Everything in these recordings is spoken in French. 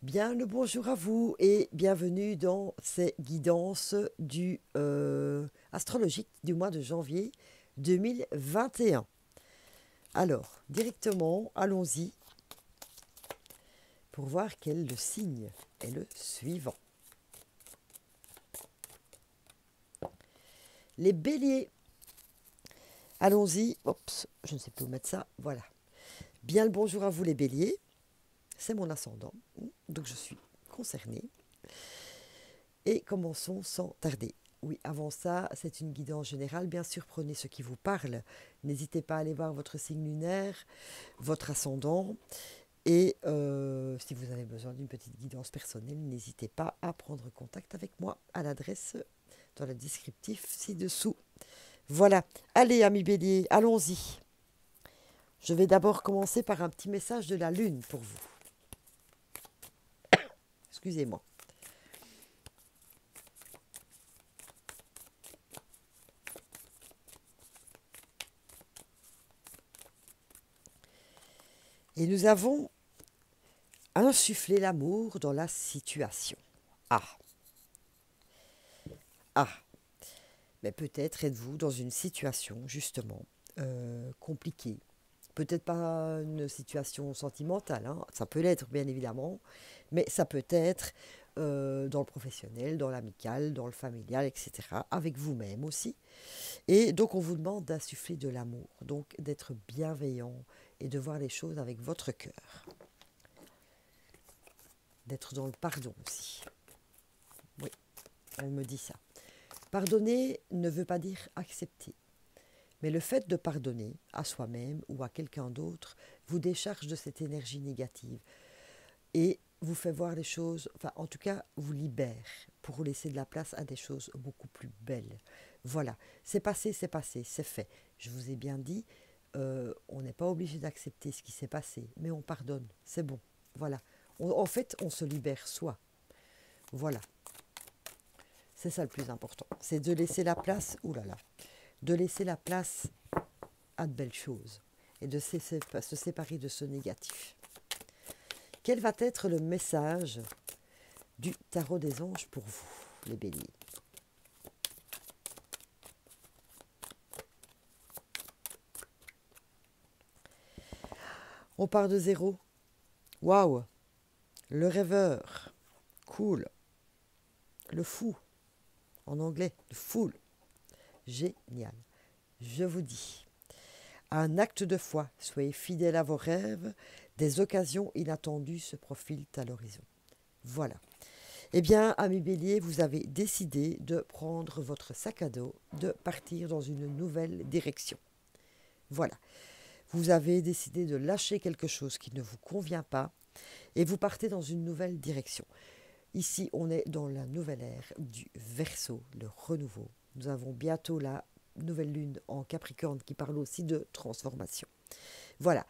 Bien le bonjour à vous et bienvenue dans ces guidances du astrologique du mois de janvier 2021. Alors, directement, allons-y pour voir quel le signe est le suivant. Les béliers. Allons-y. Oups, je ne sais plus où mettre ça. Voilà. Bien le bonjour à vous les béliers. C'est mon ascendant, donc je suis concernée. Et commençons sans tarder. Oui, avant ça, c'est une guidance générale. Bien sûr, prenez ce qui vous parle. N'hésitez pas à aller voir votre signe lunaire, votre ascendant. Et si vous avez besoin d'une petite guidance personnelle, n'hésitez pas à prendre contact avec moi à l'adresse dans le descriptif ci-dessous. Voilà. Allez, amis béliers, allons-y. Je vais d'abord commencer par un petit message de la Lune pour vous. Excusez-moi. Et nous avons insufflé l'amour dans la situation. Ah, ah, mais peut-être êtes-vous dans une situation justement compliquée. Peut-être pas une situation sentimentale, hein. Ça peut l'être bien évidemment, mais ça peut être dans le professionnel, dans l'amical, dans le familial, etc. Avec vous-même aussi. Et donc on vous demande d'insuffler de l'amour, donc d'être bienveillant et de voir les choses avec votre cœur. D'être dans le pardon aussi. Oui, on me dit ça. Pardonner ne veut pas dire accepter. Mais le fait de pardonner à soi-même ou à quelqu'un d'autre vous décharge de cette énergie négative et vous fait voir les choses, enfin en tout cas vous libère pour laisser de la place à des choses beaucoup plus belles. Voilà, c'est passé, c'est fait. Je vous ai bien dit, on n'est pas obligé d'accepter ce qui s'est passé, mais on pardonne, c'est bon. Voilà, en fait on se libère soi. Voilà, c'est ça le plus important, c'est de laisser la place, oulala, de laisser la place à de belles choses et de se séparer de ce négatif. Quel va être le message du tarot des anges pour vous, les béliers? On part de zéro. Waouh! Le rêveur. Cool. Le fou. En anglais, le fool. Génial. Je vous dis, un acte de foi, soyez fidèles à vos rêves, des occasions inattendues se profilent à l'horizon. Voilà. Eh bien, amis bélier, vous avez décidé de prendre votre sac à dos, de partir dans une nouvelle direction. Voilà. Vous avez décidé de lâcher quelque chose qui ne vous convient pas et vous partez dans une nouvelle direction. Ici, on est dans la nouvelle ère du Verseau, le renouveau. Nous avons bientôt la nouvelle lune en Capricorne qui parle aussi de transformation. Voilà.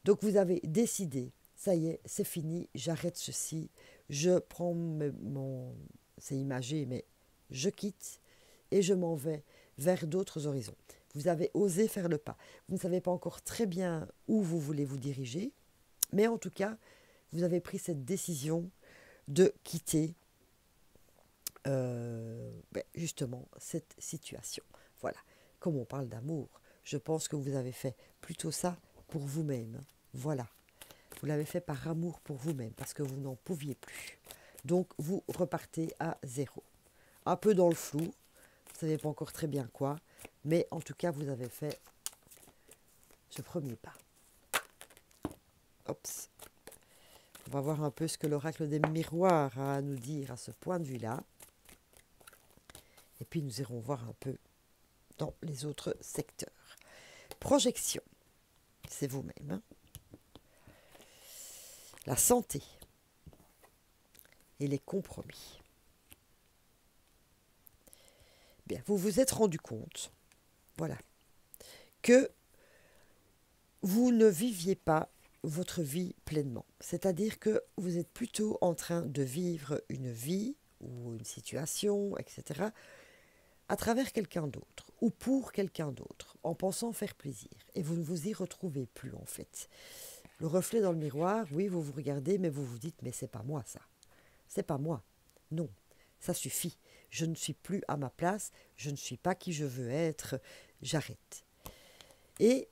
Donc vous avez décidé, ça y est, c'est fini, j'arrête ceci, je prends mon... C'est imagé, mais je quitte et je m'en vais vers d'autres horizons. Vous avez osé faire le pas. Vous ne savez pas encore très bien où vous voulez vous diriger, mais en tout cas, vous avez pris cette décision de quitter justement cette situation. Voilà. Comme on parle d'amour, je pense que vous avez fait plutôt ça pour vous-même. Voilà. Vous l'avez fait par amour pour vous-même, parce que vous n'en pouviez plus. Donc, vous repartez à zéro. Un peu dans le flou, vous ne savez pas encore très bien quoi, mais en tout cas, vous avez fait ce premier pas. Oups. On va voir un peu ce que l'oracle des miroirs a à nous dire à ce point de vue-là. Et puis, nous irons voir un peu dans les autres secteurs. Projection, c'est vous-même. Hein. La santé et les compromis. Bien, vous vous êtes rendu compte, voilà, que vous ne viviez pas votre vie pleinement. C'est-à-dire que vous êtes plutôt en train de vivre une vie ou une situation, etc., à travers quelqu'un d'autre ou pour quelqu'un d'autre, en pensant faire plaisir. Et vous ne vous y retrouvez plus, en fait. Le reflet dans le miroir, oui, vous vous regardez, mais vous vous dites, mais c'est pas moi ça. C'est pas moi. Non, ça suffit. Je ne suis plus à ma place, je ne suis pas qui je veux être, j'arrête. Et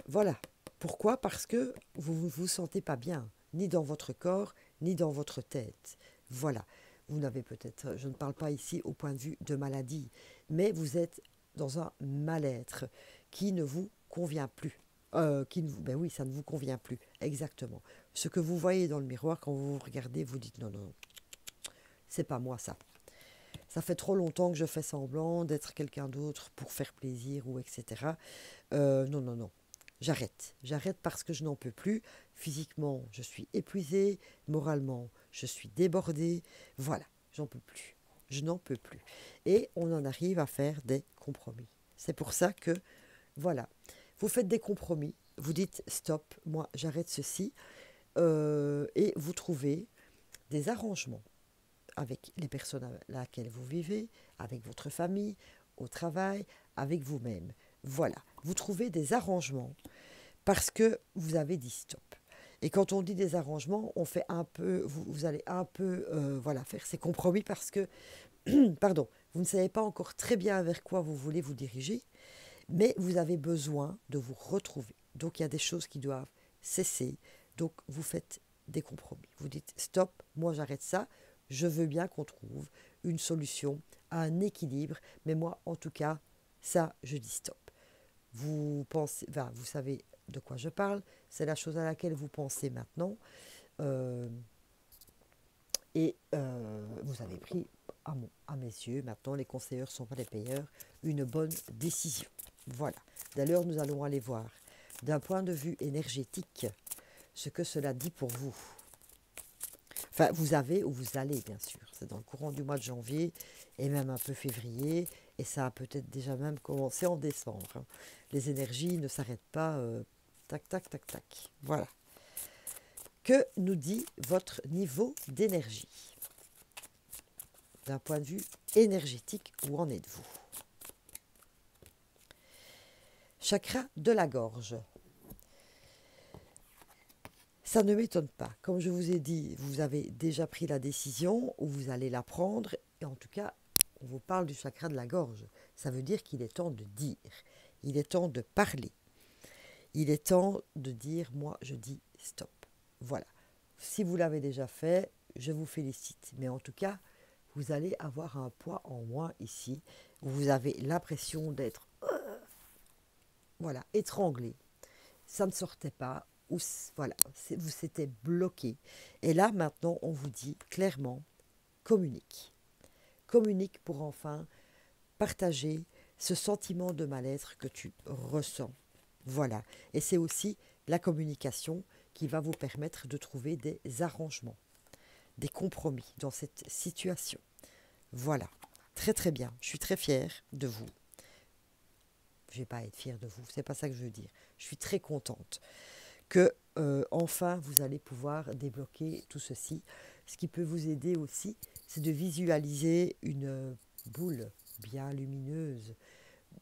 voilà. Pourquoi? Parce que vous ne vous sentez pas bien, ni dans votre corps, ni dans votre tête. Voilà. Vous n'avez peut-être, je ne parle pas ici au point de vue de maladie, mais vous êtes dans un mal-être qui ne vous convient plus. Ben oui, ça ne vous convient plus, exactement. Ce que vous voyez dans le miroir, quand vous vous regardez, vous dites non, non, non, c'est pas moi ça. Ça fait trop longtemps que je fais semblant d'être quelqu'un d'autre pour faire plaisir ou etc. Non, non, non. J'arrête parce que je n'en peux plus. Physiquement, je suis épuisée. Moralement, je suis débordée. Voilà, j'en peux plus. Je n'en peux plus. Et on en arrive à faire des compromis. C'est pour ça que, voilà, vous faites des compromis. Vous dites stop, moi j'arrête ceci. Et vous trouvez des arrangements avec les personnes avec lesquelles vous vivez, avec votre famille, au travail, avec vous-même. Voilà, vous trouvez des arrangements parce que vous avez dit stop. Et quand on dit des arrangements, on fait un peu, vous allez un peu voilà, faire ces compromis parce que, pardon, vous ne savez pas encore très bien vers quoi vous voulez vous diriger, mais vous avez besoin de vous retrouver. Donc il y a des choses qui doivent cesser, donc vous faites des compromis. Vous dites stop, moi j'arrête ça, je veux bien qu'on trouve une solution, un équilibre, mais moi en tout cas, ça je dis stop. Vous pensez, enfin, vous savez de quoi je parle, c'est la chose à laquelle vous pensez maintenant, vous avez pris, à mes yeux, maintenant les conseilleurs ne sont pas les payeurs, une bonne décision. Voilà. D'ailleurs, nous allons aller voir, d'un point de vue énergétique, ce que cela dit pour vous. Enfin, vous avez ou vous allez, bien sûr. C'est dans le courant du mois de janvier et même un peu février. Et ça a peut-être déjà même commencé en décembre. Hein. Les énergies ne s'arrêtent pas tac, tac, tac, tac. Voilà. Que nous dit votre niveau d'énergie? D'un point de vue énergétique, où en êtes-vous? Chakra de la gorge. Ça ne m'étonne pas. Comme je vous ai dit, vous avez déjà pris la décision ou vous allez la prendre. Et en tout cas, on vous parle du chakra de la gorge. Ça veut dire qu'il est temps de dire. Il est temps de parler. Il est temps de dire, moi, je dis stop. Voilà. Si vous l'avez déjà fait, je vous félicite. Mais en tout cas, vous allez avoir un poids en moins ici, où vous avez l'impression d'être voilà, étranglé. Ça ne sortait pas. Ou voilà, vous s'était bloqué. Et là, maintenant, on vous dit clairement, communique. Communique pour enfin partager ce sentiment de mal-être que tu ressens. Voilà. Et c'est aussi la communication qui va vous permettre de trouver des arrangements, des compromis dans cette situation. Voilà. Très très bien. Je suis très fière de vous. Je ne vais pas être fière de vous, c'est pas ça que je veux dire. Je suis très contente que enfin vous allez pouvoir débloquer tout ceci. Ce qui peut vous aider aussi, c'est de visualiser une boule bien lumineuse,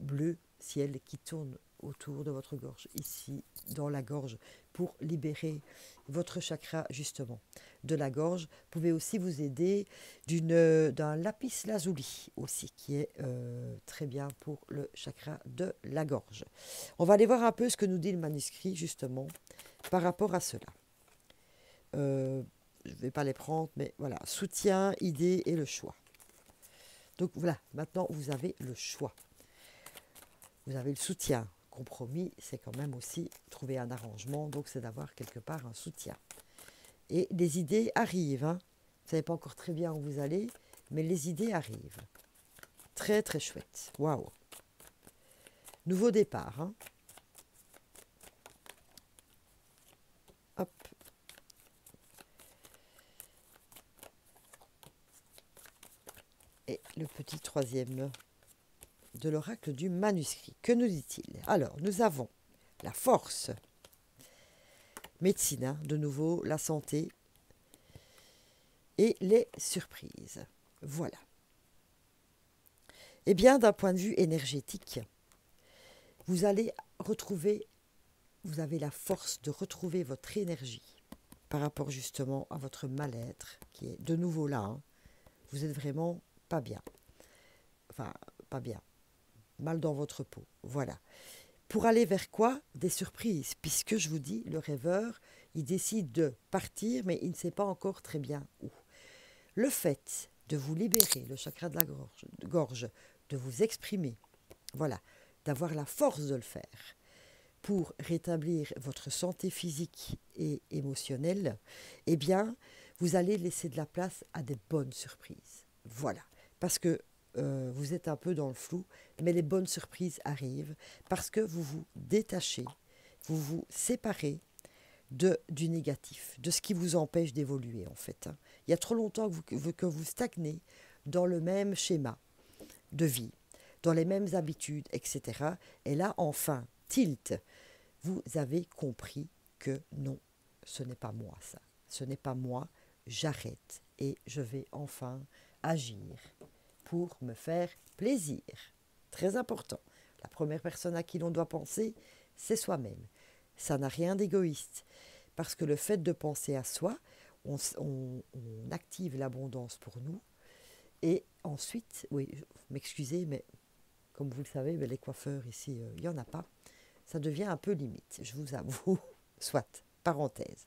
bleu ciel qui tourne autour de votre gorge, ici dans la gorge, pour libérer votre chakra justement de la gorge. Vous pouvez aussi vous aider d'un lapis lazuli aussi, qui est très bien pour le chakra de la gorge. On va aller voir un peu ce que nous dit le manuscrit justement par rapport à cela. Je ne vais pas les prendre, mais voilà, soutien, idée et le choix. Donc voilà, maintenant vous avez le choix. Vous avez le soutien. Compromis, c'est quand même aussi trouver un arrangement, donc c'est d'avoir quelque part un soutien. Et les idées arrivent. Hein. Vous ne savez pas encore très bien où vous allez, mais les idées arrivent. Très très chouette. Waouh. Nouveau départ. Hein. Hop. Et le petit troisième de l'oracle du manuscrit. Que nous dit-il? Alors, nous avons la force, médecine, hein, de nouveau, la santé et les surprises. Voilà. Eh bien, d'un point de vue énergétique, vous allez retrouver vous avez la force de retrouver votre énergie par rapport justement à votre mal-être qui est de nouveau là. Hein. Vous êtes vraiment pas bien. Enfin, pas bien. Mal dans votre peau. Voilà. Pour aller vers quoi? Des surprises. Puisque je vous dis, le rêveur, il décide de partir, mais il ne sait pas encore très bien où. Le fait de vous libérer, le chakra de la gorge, de vous exprimer, voilà, d'avoir la force de le faire, pour rétablir votre santé physique et émotionnelle, eh bien, vous allez laisser de la place à des bonnes surprises. Voilà. Parce que vous êtes un peu dans le flou, mais les bonnes surprises arrivent parce que vous vous détachez, vous vous séparez du négatif, de ce qui vous empêche d'évoluer en fait. Hein. Il y a trop longtemps que vous stagnez dans le même schéma de vie, dans les mêmes habitudes, etc. Et là, enfin, tilt, vous avez compris que non, ce n'est pas moi ça. Ce n'est pas moi, j'arrête et je vais enfin agir pour me faire plaisir. Très important. La première personne à qui l'on doit penser, c'est soi-même. Ça n'a rien d'égoïste. Parce que le fait de penser à soi, on active l'abondance pour nous. Et ensuite, oui, m'excusez, mais comme vous le savez, mais les coiffeurs ici, il n'y en a pas. Ça devient un peu limite, je vous avoue. Soit, parenthèse.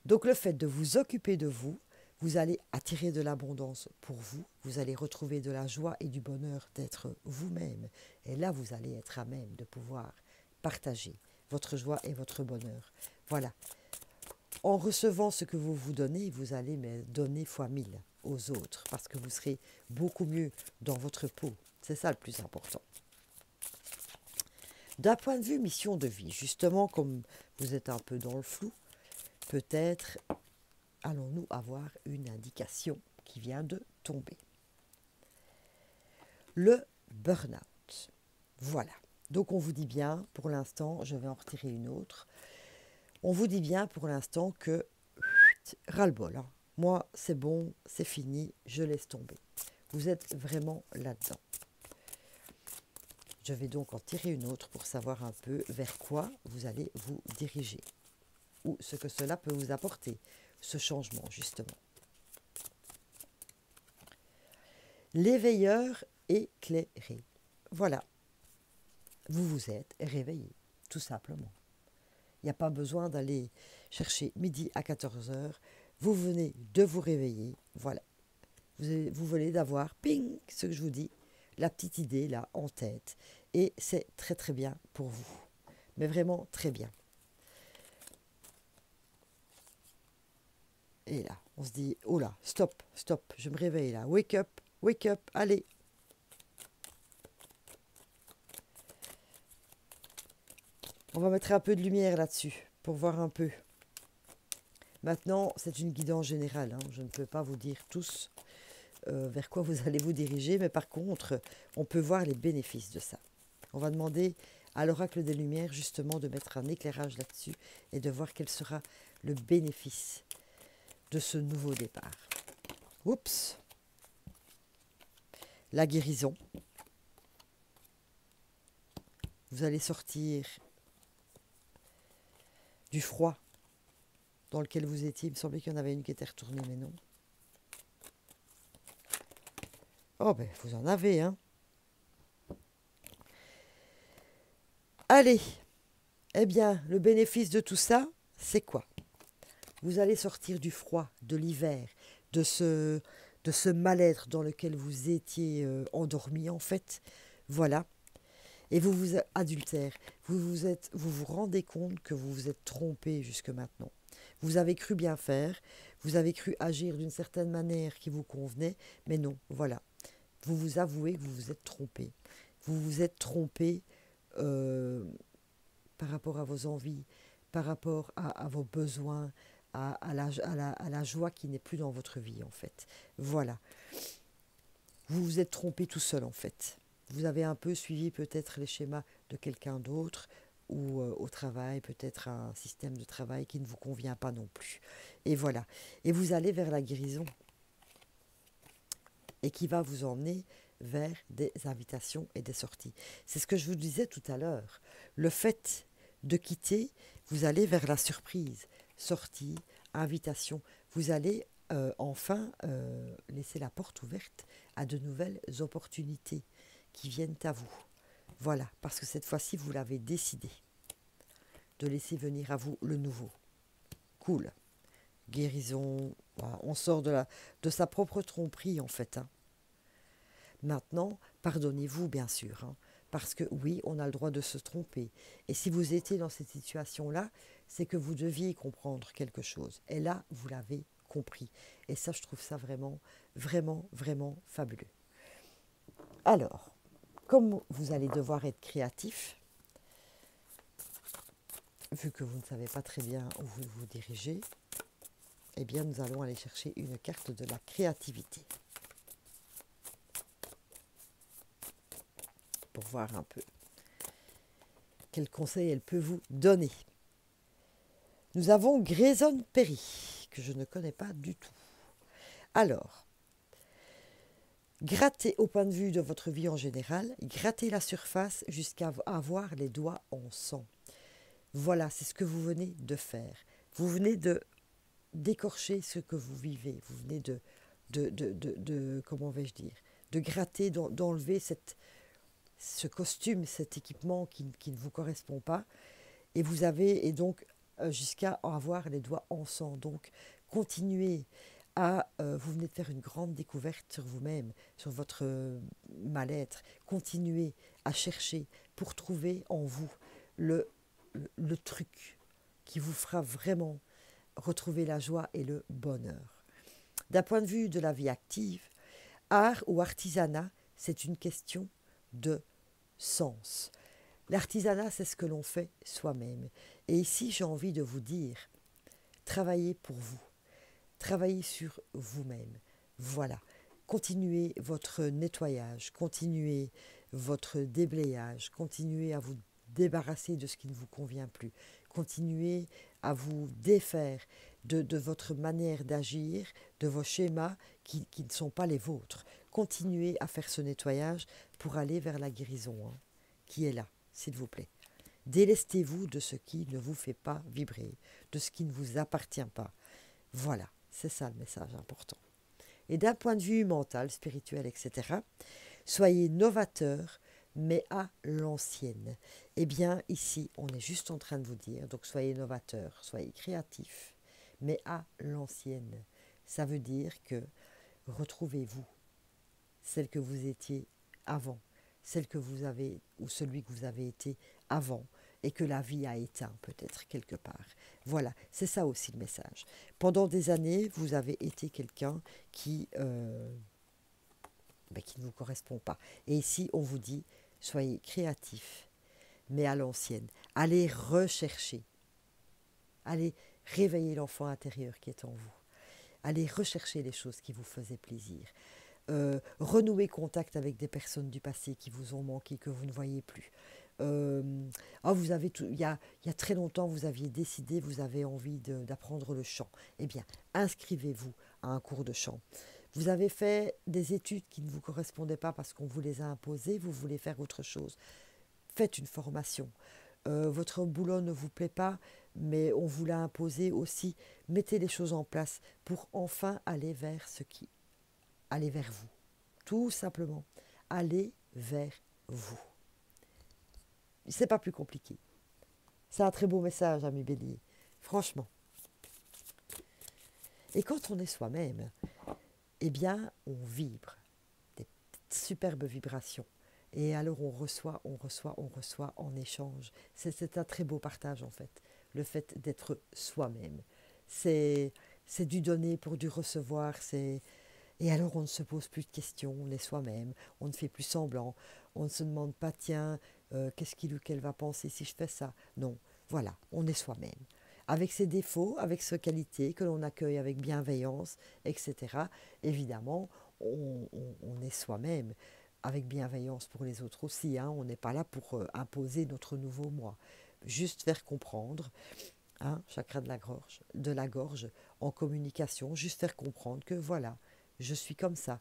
Donc le fait de vous occuper de vous, vous allez attirer de l'abondance pour vous, vous allez retrouver de la joie et du bonheur d'être vous-même. Et là, vous allez être à même de pouvoir partager votre joie et votre bonheur. Voilà. En recevant ce que vous vous donnez, vous allez donner fois 1000 aux autres parce que vous serez beaucoup mieux dans votre peau. C'est ça le plus important. D'un point de vue mission de vie, justement, comme vous êtes un peu dans le flou, peut-être allons-nous avoir une indication qui vient de tomber. Le burn-out. Voilà. Donc on vous dit bien, pour l'instant, je vais en retirer une autre. On vous dit bien pour l'instant que ras-le-bol. Hein. Moi, c'est bon, c'est fini, je laisse tomber. Vous êtes vraiment là-dedans. Je vais donc en tirer une autre pour savoir un peu vers quoi vous allez vous diriger. Ou ce que cela peut vous apporter, ce changement, justement. L'éveilleur éclairé. Voilà. Vous vous êtes réveillé, tout simplement. Il n'y a pas besoin d'aller chercher midi à 14 heures. Vous venez de vous réveiller. Voilà. Vous venez d'avoir, ping, ce que je vous dis, la petite idée là en tête. Et c'est très très bien pour vous. Mais vraiment très bien. Et là, on se dit, oh là, stop, stop, je me réveille là. Wake up, allez. On va mettre un peu de lumière là-dessus pour voir un peu. Maintenant, c'est une guidance générale. Hein. Je ne peux pas vous dire tous vers quoi vous allez vous diriger, mais par contre, on peut voir les bénéfices de ça. On va demander à l'oracle des Lumières justement de mettre un éclairage là-dessus et de voir quel sera le bénéfice de ce nouveau départ. Oups! La guérison. Vous allez sortir du froid dans lequel vous étiez. Il me semblait qu'il y en avait une qui était retournée, mais non. Oh ben, vous en avez, hein. Allez, eh bien, le bénéfice de tout ça, c'est quoi? Vous allez sortir du froid, de l'hiver, de ce mal-être dans lequel vous étiez endormi, en fait. Voilà. Et vous vous adultère. Vous vous rendez compte que vous vous êtes trompé jusque maintenant. Vous avez cru bien faire, vous avez cru agir d'une certaine manière qui vous convenait, mais non, voilà. Vous vous avouez que vous vous êtes trompé. Vous vous êtes trompé par rapport à vos envies, par rapport à vos besoins, à la joie qui n'est plus dans votre vie, en fait. Voilà. Vous vous êtes trompé tout seul, en fait. Vous avez un peu suivi peut-être les schémas de quelqu'un d'autre ou au travail, peut-être un système de travail qui ne vous convient pas non plus. Et voilà. Et vous allez vers la guérison et qui va vous emmener vers des invitations et des sorties. C'est ce que je vous disais tout à l'heure. Le fait de quitter, vous allez vers la surprise. Sortie, invitation. Vous allez enfin laisser la porte ouverte à de nouvelles opportunités qui viennent à vous. Voilà, parce que cette fois-ci, vous l'avez décidé de laisser venir à vous le nouveau. Cool. Guérison, voilà, on sort de sa propre tromperie en fait. Hein. Maintenant, pardonnez-vous bien sûr, hein, parce que oui, on a le droit de se tromper. Et si vous étiez dans cette situation-là, c'est que vous deviez comprendre quelque chose. Et là, vous l'avez compris. Et ça, je trouve ça vraiment, vraiment, vraiment fabuleux. Alors, comme vous allez devoir être créatif, vu que vous ne savez pas très bien où vous vous dirigez, eh bien, nous allons aller chercher une carte de la créativité. Pour voir un peu quel conseil elle peut vous donner. Nous avons Grayson Perry, que je ne connais pas du tout. Alors, grattez au point de vue de votre vie en général, grattez la surface jusqu'à avoir les doigts en sang. Voilà, c'est ce que vous venez de faire. Vous venez de d'écorcher ce que vous vivez. Vous venez de comment vais-je dire, de gratter, d'enlever ce costume, cet équipement qui ne vous correspond pas. Et vous avez, et donc, jusqu'à avoir les doigts en sang. Donc, continuez vous venez de faire une grande découverte sur vous-même, sur votre mal-être. Continuez à chercher pour trouver en vous le truc qui vous fera vraiment retrouver la joie et le bonheur. D'un point de vue de la vie active, art ou artisanat, c'est une question de sens. L'artisanat, c'est ce que l'on fait soi-même. Et ici, j'ai envie de vous dire, travaillez pour vous. Travaillez sur vous-même. Voilà. Continuez votre nettoyage, continuez votre déblayage, continuez à vous débarrasser de ce qui ne vous convient plus. Continuez à vous défaire de votre manière d'agir, de vos schémas qui ne sont pas les vôtres. Continuez à faire ce nettoyage pour aller vers la guérison, hein, qui est là, s'il vous plaît. Délestez-vous de ce qui ne vous fait pas vibrer, de ce qui ne vous appartient pas. Voilà, c'est ça le message important. Et d'un point de vue mental, spirituel, etc., soyez novateur, mais à l'ancienne. Eh bien, ici, on est juste en train de vous dire, donc soyez novateur, soyez créatif, mais à l'ancienne. Ça veut dire que retrouvez-vous, celle que vous étiez avant, celle que vous avez, ou celui que vous avez été avant, et que la vie a éteint peut-être quelque part. Voilà, c'est ça aussi le message. Pendant des années, vous avez été quelqu'un qui ne vous correspond pas. Et ici, on vous dit, soyez créatif, mais à l'ancienne. Allez rechercher. Allez réveiller l'enfant intérieur qui est en vous. Allez rechercher les choses qui vous faisaient plaisir. Renouer contact avec des personnes du passé qui vous ont manqué, que vous ne voyez plus. Vous avez il y a très longtemps, vous aviez décidé, vous avez envie d'apprendre le chant. Eh bien, inscrivez-vous à un cours de chant. Vous avez fait des études qui ne vous correspondaient pas parce qu'on vous les a imposées, vous voulez faire autre chose. Faites une formation. Votre boulot ne vous plaît pas, mais on vous l'a imposé aussi. Mettez les choses en place pour enfin aller vers aller vers vous. Tout simplement, allez vers vous. C'est pas plus compliqué. C'est un très beau message, ami Bélier. Franchement. Et quand on est soi-même, eh bien, on vibre. Des superbes vibrations. Et alors on reçoit en échange. C'est un très beau partage en fait. Le fait d'être soi-même. C'est du donner pour du recevoir. Et alors on ne se pose plus de questions, on est soi-même, on ne fait plus semblant, on ne se demande pas, tiens, qu'est-ce qu'il ou qu'elle va penser si je fais ça? Non, voilà, on est soi-même. Avec ses défauts, avec ses qualités, que l'on accueille avec bienveillance, etc. Évidemment, on est soi-même, avec bienveillance pour les autres aussi. Hein, on n'est pas là pour imposer notre nouveau moi. Juste faire comprendre, hein, chakra de la gorge, en communication, juste faire comprendre que voilà, je suis comme ça.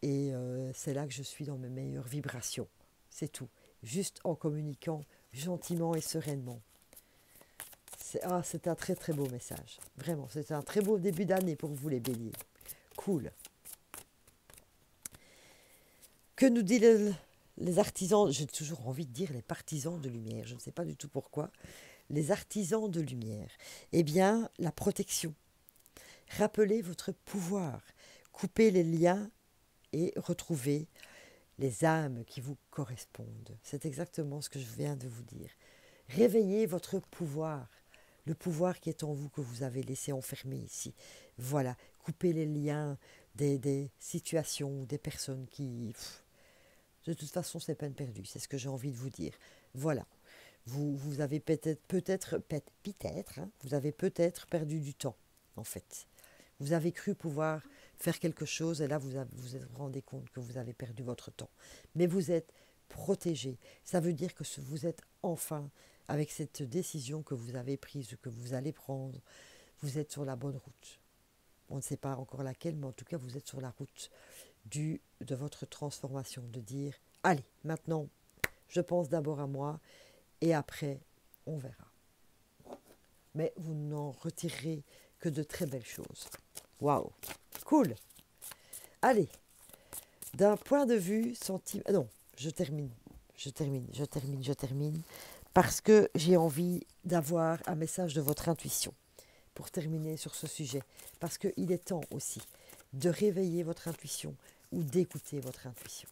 Et c'est là que je suis dans mes meilleures vibrations. C'est tout. Juste en communiquant gentiment et sereinement. C'est un très très beau message. Vraiment, c'est un très beau début d'année pour vous les béliers. Cool. Que nous disent les artisans, j'ai toujours envie de dire les partisans de lumière, je ne sais pas du tout pourquoi. Les artisans de lumière. Eh bien, la protection. Rappelez votre pouvoir. Coupez les liens et retrouvez les âmes qui vous correspondent. C'est exactement ce que je viens de vous dire. Réveillez votre pouvoir. Le pouvoir qui est en vous, que vous avez laissé enfermer ici. Voilà, coupez les liens des situations, des personnes qui... de toute façon, c'est peine perdue, c'est ce que j'ai envie de vous dire. Voilà, vous avez peut-être, vous avez peut-être perdu du temps, en fait. Vous avez cru pouvoir faire quelque chose, et là, vous vous rendez compte que vous avez perdu votre temps. Mais vous êtes protégé. Ça veut dire que vous êtes enfin... avec cette décision que vous avez prise, que vous allez prendre, vous êtes sur la bonne route. On ne sait pas encore laquelle, mais en tout cas, vous êtes sur la route de votre transformation, de dire, allez, maintenant, je pense d'abord à moi, et après, on verra. Mais vous n'en retirerez que de très belles choses. Waouh, cool. Allez, d'un point de vue sentimental... non, je termine. Parce que j'ai envie d'avoir un message de votre intuition pour terminer sur ce sujet. Parce qu'il est temps aussi de réveiller votre intuition ou d'écouter votre intuition.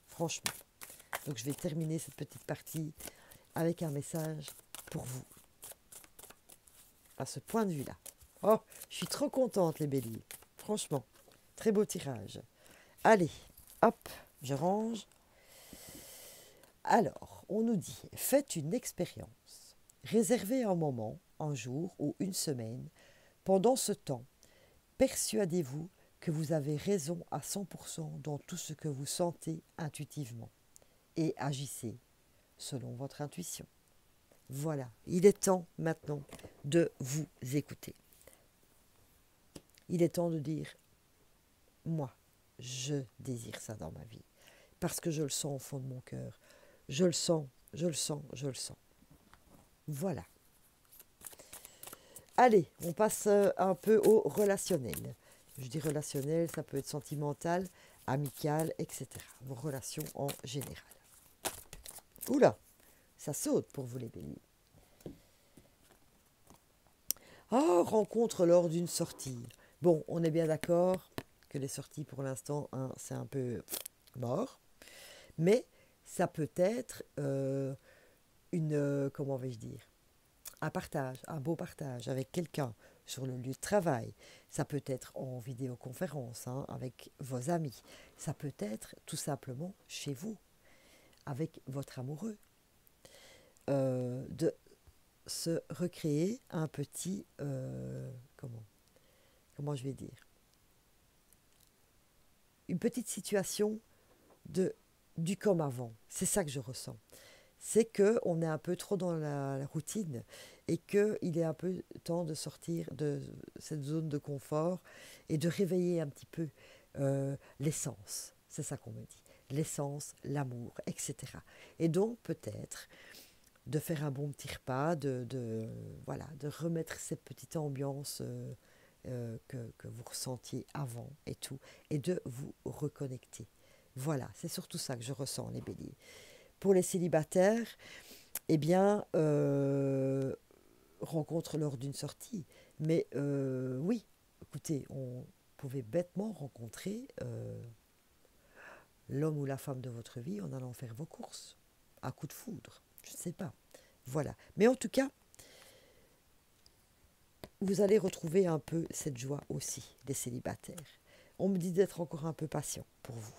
Franchement. Donc je vais terminer cette petite partie avec un message pour vous. À ce point de vue-là. Oh, je suis trop contente les béliers. Franchement, très beau tirage. Allez, hop, je range. Alors, on nous dit, faites une expérience. Réservez un moment, un jour ou une semaine. Pendant ce temps, persuadez-vous que vous avez raison à 100% dans tout ce que vous sentez intuitivement et agissez selon votre intuition. Voilà, il est temps maintenant de vous écouter. Il est temps de dire, moi, je désire ça dans ma vie, parce que je le sens au fond de mon cœur. Je le sens. Voilà. Allez, on passe un peu au relationnel. Je dis relationnel, ça peut être sentimental, amical, etc. Vos relations en général. Oula, ça saute pour vous les béliers. Oh, rencontre lors d'une sortie. Bon, on est bien d'accord que les sorties pour l'instant, hein, c'est un peu mort. Mais ça peut être comment vais-je dire, un partage, un beau partage avec quelqu'un sur le lieu de travail. Ça peut être en vidéoconférence avec vos amis. Ça peut être tout simplement chez vous, avec votre amoureux. De se recréer un petit, comment je vais dire, une petite situation du comme avant. C'est ça que je ressens. C'est qu'on est un peu trop dans la routine et qu'il est un peu temps de sortir de cette zone de confort et de réveiller un petit peu l'essence. C'est ça qu'on me dit. L'essence, l'amour, etc. Et donc peut-être de faire un bon petit repas, de remettre cette petite ambiance que vous ressentiez avant et tout, et de vous reconnecter. Voilà, c'est surtout ça que je ressens, les béliers. Pour les célibataires, eh bien, rencontre lors d'une sortie. Mais oui, écoutez, on pouvait bêtement rencontrer l'homme ou la femme de votre vie en allant faire vos courses, à coup de foudre, je ne sais pas. Voilà. Mais en tout cas, vous allez retrouver un peu cette joie aussi, des célibataires. On me dit d'être encore un peu patient pour vous.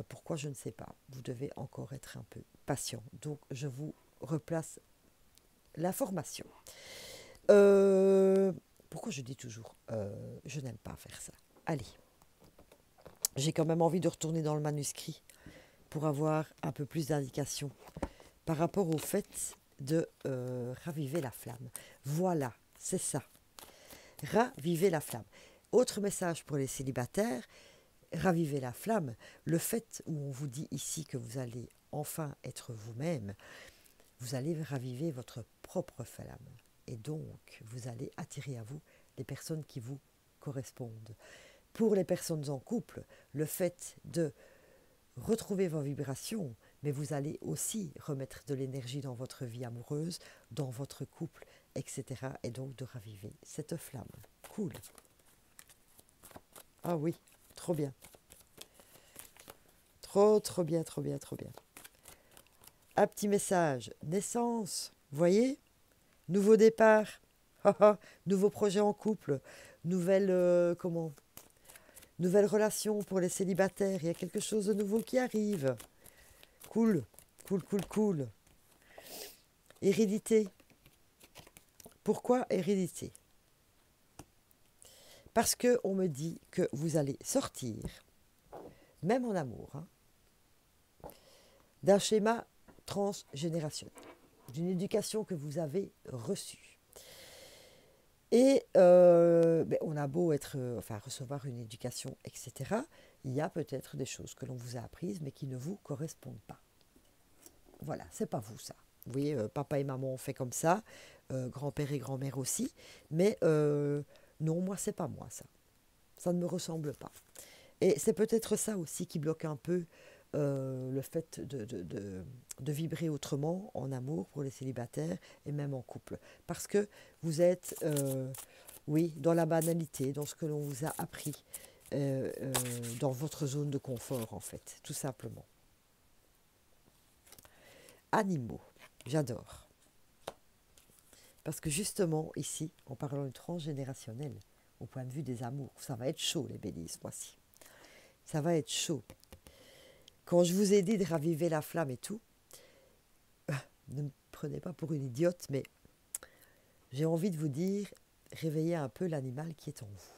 Pourquoi, je ne sais pas. Vous devez encore être un peu patient. Donc, je vous replace l'information. Pourquoi je dis toujours je n'aime pas faire ça. Allez. J'ai quand même envie de retourner dans le manuscrit pour avoir un peu plus d'indications par rapport au fait de raviver la flamme. Voilà, c'est ça. Raviver la flamme. Autre message pour les célibataires, ravivez la flamme, le fait où on vous dit ici que vous allez enfin être vous-même, vous allez raviver votre propre flamme. Et donc, vous allez attirer à vous les personnes qui vous correspondent. Pour les personnes en couple, le fait de retrouver vos vibrations, mais vous allez aussi remettre de l'énergie dans votre vie amoureuse, dans votre couple, etc. Et donc de raviver cette flamme. Cool. Ah oui, trop bien. Trop bien, trop bien, trop bien. Un petit message. Naissance, voyez? Nouveau départ. Nouveau projet en couple. Nouvelle, nouvelle relation pour les célibataires. Il y a quelque chose de nouveau qui arrive. Cool, cool, cool, cool. Hérédité. Pourquoi hérédité? Parce qu'on me dit que vous allez sortir, même en amour, hein, d'un schéma transgénérationnel, d'une éducation que vous avez reçue. Et on a beau être, recevoir une éducation, etc., il y a peut-être des choses que l'on vous a apprises, mais qui ne vous correspondent pas. Voilà, c'est pas vous ça. Vous voyez, papa et maman ont fait comme ça, grand-père et grand-mère aussi, mais non, moi, c'est pas moi ça. Ça ne me ressemble pas. Et c'est peut-être ça aussi qui bloque un peu le fait de vibrer autrement en amour pour les célibataires et même en couple. Parce que vous êtes, oui, dans la banalité, dans ce que l'on vous a appris, dans votre zone de confort en fait, tout simplement. Animaux, j'adore. Parce que justement, ici, en parlant du transgénérationnel, au point de vue des amours, ça va être chaud les béliers ce mois-ci. Ça va être chaud. Quand je vous ai dit de raviver la flamme et tout, ne me prenez pas pour une idiote, mais j'ai envie de vous dire, réveillez un peu l'animal qui est en vous.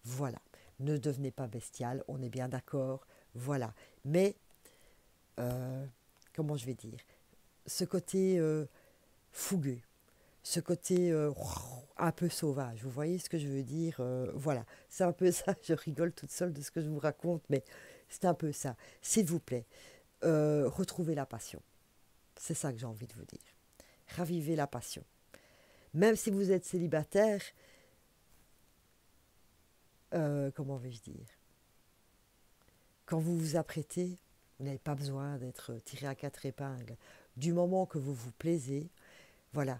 Voilà. Ne devenez pas bestial, on est bien d'accord. Voilà. Mais, comment je vais dire, ce côté fougueux, ce côté un peu sauvage, vous voyez ce que je veux dire, voilà, c'est un peu ça, je rigole toute seule de ce que je vous raconte, mais c'est un peu ça. S'il vous plaît, retrouvez la passion. C'est ça que j'ai envie de vous dire. Ravivez la passion. Même si vous êtes célibataire, comment vais-je dire, quand vous vous apprêtez, vous n'avez pas besoin d'être tiré à quatre épingles. Du moment que vous vous plaisez, voilà,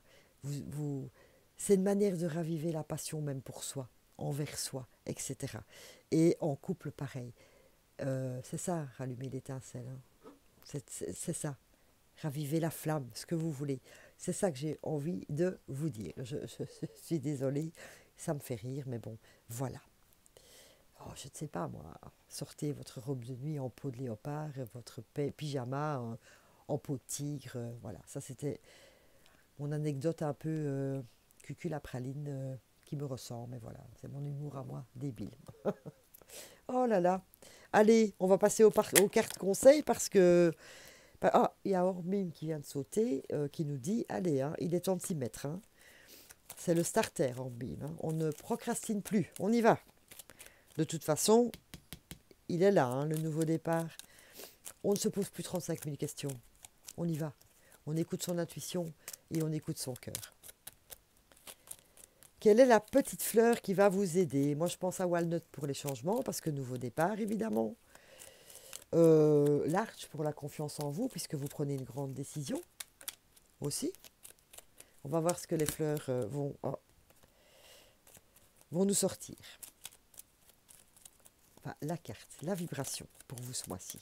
c'est une manière de raviver la passion même pour soi, envers soi, etc. Et en couple, pareil. C'est ça, rallumer l'étincelle. Hein. C'est ça. Raviver la flamme, ce que vous voulez. C'est ça que j'ai envie de vous dire. Je suis désolée, ça me fait rire, mais bon, voilà. Oh, je ne sais pas, moi. Sortez votre robe de nuit en peau de léopard, votre pyjama en peau de tigre. Voilà, ça c'était mon anecdote un peu cucul à praline qui me ressemble. Mais voilà, c'est mon humour à moi, débile. Oh là là. Allez, on va passer aux cartes conseils parce que... Ah, il y a Orbim qui vient de sauter, qui nous dit, allez, hein, il est temps de s'y mettre. Hein. C'est le starter, Orbim. Hein. On ne procrastine plus, on y va. De toute façon, il est là, hein, le nouveau départ. On ne se pose plus 35 000 questions. On y va. On écoute son intuition et on écoute son cœur. Quelle est la petite fleur qui va vous aider? Moi, je pense à Walnut pour les changements, parce que nouveau départ, évidemment. L'arche pour la confiance en vous, puisque vous prenez une grande décision aussi. On va voir ce que les fleurs vont nous sortir. Enfin, la carte, la vibration pour vous ce mois-ci,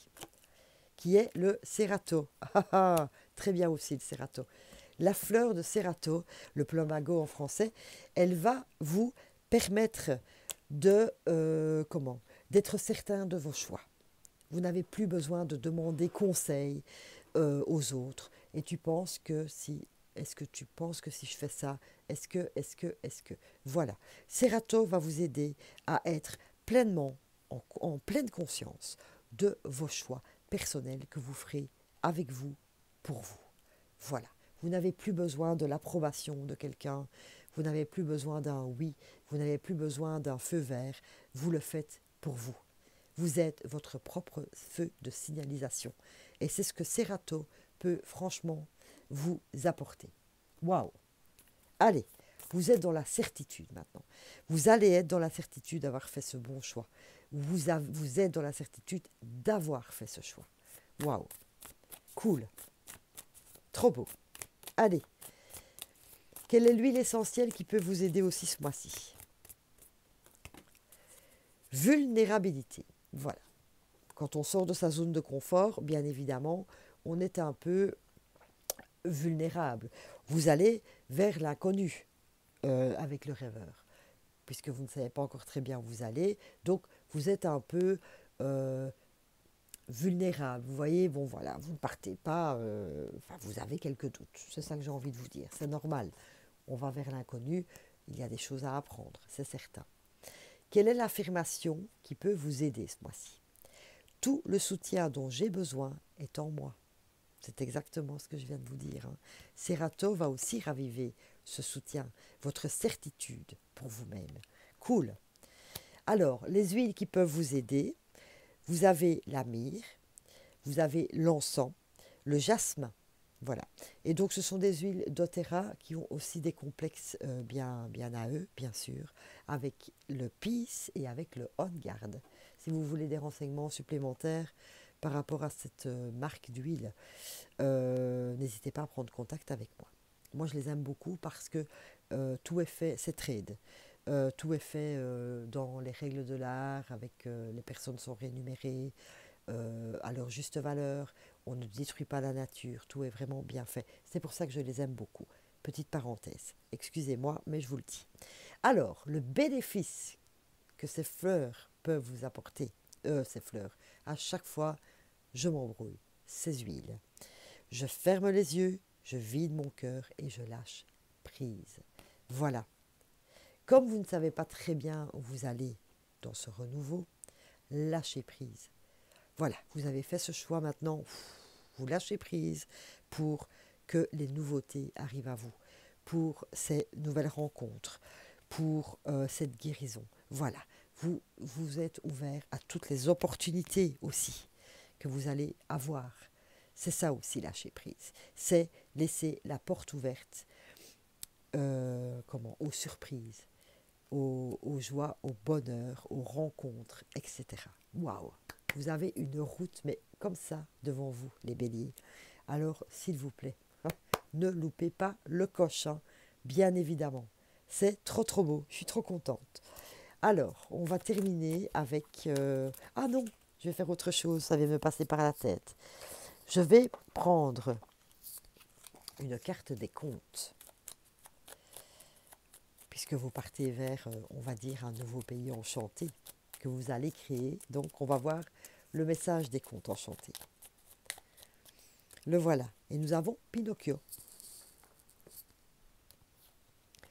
qui est le Cerato. Très bien aussi le Cerato. La fleur de Cerato, le plumago en français, elle va vous permettre d'être certain de vos choix. Vous n'avez plus besoin de demander conseil aux autres. Et tu penses que si... Est-ce que tu penses que si je fais ça, est-ce que... Voilà. Cerato va vous aider à être pleinement, en pleine conscience de vos choix personnels que vous ferez avec vous, pour vous. Voilà. Vous n'avez plus besoin de l'approbation de quelqu'un. Vous n'avez plus besoin d'un oui. Vous n'avez plus besoin d'un feu vert. Vous le faites pour vous. Vous êtes votre propre feu de signalisation. Et c'est ce que Serato peut franchement vous apporter. Waouh! Allez, vous êtes dans la certitude maintenant. Vous allez être dans la certitude d'avoir fait ce bon choix. Vous êtes dans la certitude d'avoir fait ce choix. Waouh! Cool! Trop beau! Allez, quelle est l'huile essentielle qui peut vous aider aussi ce mois-ci? Vulnérabilité. Voilà. Quand on sort de sa zone de confort, bien évidemment, on est un peu vulnérable. Vous allez vers l'inconnu avec le rêveur, puisque vous ne savez pas encore très bien où vous allez. Donc, vous êtes un peu vulnérable. Vous voyez, bon voilà, vous ne partez pas, vous avez quelques doutes. C'est ça que j'ai envie de vous dire. C'est normal. On va vers l'inconnu. Il y a des choses à apprendre, c'est certain. Quelle est l'affirmation qui peut vous aider ce mois-ci? Tout le soutien dont j'ai besoin est en moi. C'est exactement ce que je viens de vous dire. Serato va aussi raviver ce soutien, votre certitude pour vous-même. Cool. Alors, les huiles qui peuvent vous aider, vous avez la myrrhe, vous avez l'encens, le jasmin. Voilà. Et donc, ce sont des huiles doTERRA qui ont aussi des complexes bien à eux, bien sûr, avec le Peace et avec le On Guard. Si vous voulez des renseignements supplémentaires par rapport à cette marque d'huile, n'hésitez pas à prendre contact avec moi. Moi, je les aime beaucoup parce que tout est fait, c'est trade. Tout est fait dans les règles de l'art, avec les personnes sont rémunérées à leur juste valeur. On ne détruit pas la nature, tout est vraiment bien fait. C'est pour ça que je les aime beaucoup. Petite parenthèse, excusez-moi, mais je vous le dis. Alors, le bénéfice que ces fleurs peuvent vous apporter, ces fleurs, à chaque fois, je m'embrouille, ces huiles. Je ferme les yeux, je vide mon cœur et je lâche prise. Voilà. Comme vous ne savez pas très bien où vous allez dans ce renouveau, lâchez prise. Voilà, vous avez fait ce choix maintenant, vous lâchez prise pour que les nouveautés arrivent à vous, pour ces nouvelles rencontres, pour cette guérison. Voilà, vous êtes ouvert à toutes les opportunités aussi que vous allez avoir. C'est ça aussi lâcher prise, c'est laisser la porte ouverte aux surprises, aux joies, au bonheur, aux rencontres, etc. Waouh! Vous avez une route, mais comme ça, devant vous, les béliers. Alors, s'il vous plaît, ne loupez pas le coche, bien évidemment. C'est trop beau, je suis trop contente. Alors, on va terminer avec... Ah non, je vais faire autre chose, ça vient me passer par la tête. Je vais prendre une carte des comptes, puisque vous partez vers, on va dire, un nouveau pays enchanté que vous allez créer. Donc, on va voir le message des contes enchantés. Le voilà. Et nous avons Pinocchio.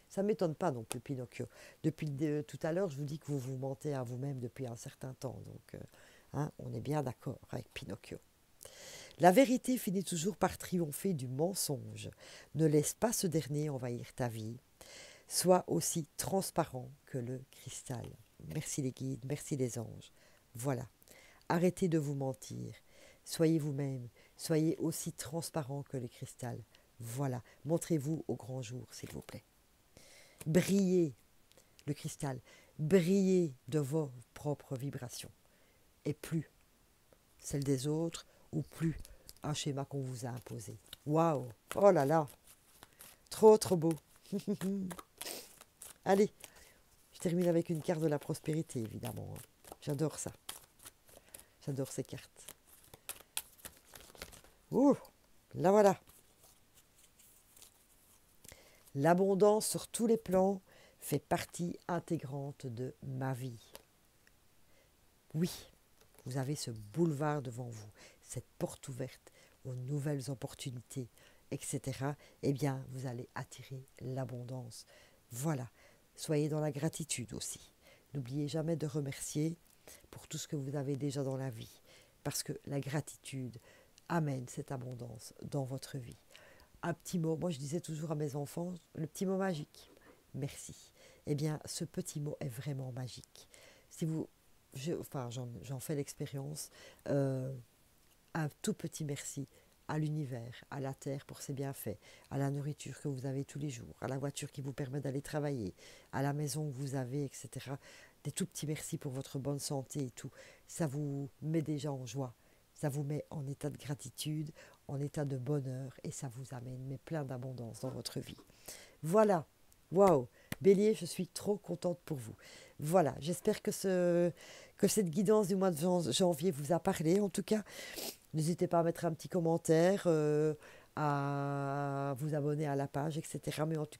Ça ne m'étonne pas non plus, Pinocchio. Depuis tout à l'heure, je vous dis que vous vous mentez à vous-même depuis un certain temps. Donc, on est bien d'accord avec Pinocchio. La vérité finit toujours par triompher du mensonge. Ne laisse pas ce dernier envahir ta vie. Sois aussi transparent que le cristal. Merci les guides, merci les anges. Voilà. Arrêtez de vous mentir. Soyez vous-même. Soyez aussi transparent que le cristal. Voilà. Montrez-vous au grand jour, s'il vous plaît. Brillez, le cristal. Brillez de vos propres vibrations. Et plus celles des autres ou plus un schéma qu'on vous a imposé. Waouh! Oh là là! Trop beau! Allez, je termine avec une carte de la prospérité, évidemment. J'adore ça. J'adore ces cartes. Ouh, là voilà. L'abondance sur tous les plans fait partie intégrante de ma vie. Oui, vous avez ce boulevard devant vous, cette porte ouverte aux nouvelles opportunités, etc. Eh bien, vous allez attirer l'abondance. Voilà. Soyez dans la gratitude aussi. N'oubliez jamais de remercier pour tout ce que vous avez déjà dans la vie, parce que la gratitude amène cette abondance dans votre vie. Un petit mot, moi je disais toujours à mes enfants, le petit mot magique, merci. Eh bien, ce petit mot est vraiment magique. Si vous enfin, j'en fais l'expérience. Euh, un tout petit merci à l'univers, à la terre pour ses bienfaits, à la nourriture que vous avez tous les jours, à la voiture qui vous permet d'aller travailler, à la maison que vous avez, etc. Des tout petits merci pour votre bonne santé et tout. Ça vous met déjà en joie, ça vous met en état de gratitude, en état de bonheur et ça vous amène mais plein d'abondance dans votre vie. Voilà, waouh, Bélier, je suis trop contente pour vous. Voilà, j'espère que cette guidance du mois de janvier vous a parlé. En tout cas, n'hésitez pas à mettre un petit commentaire, à vous abonner à la page, etc. Mais en tout cas,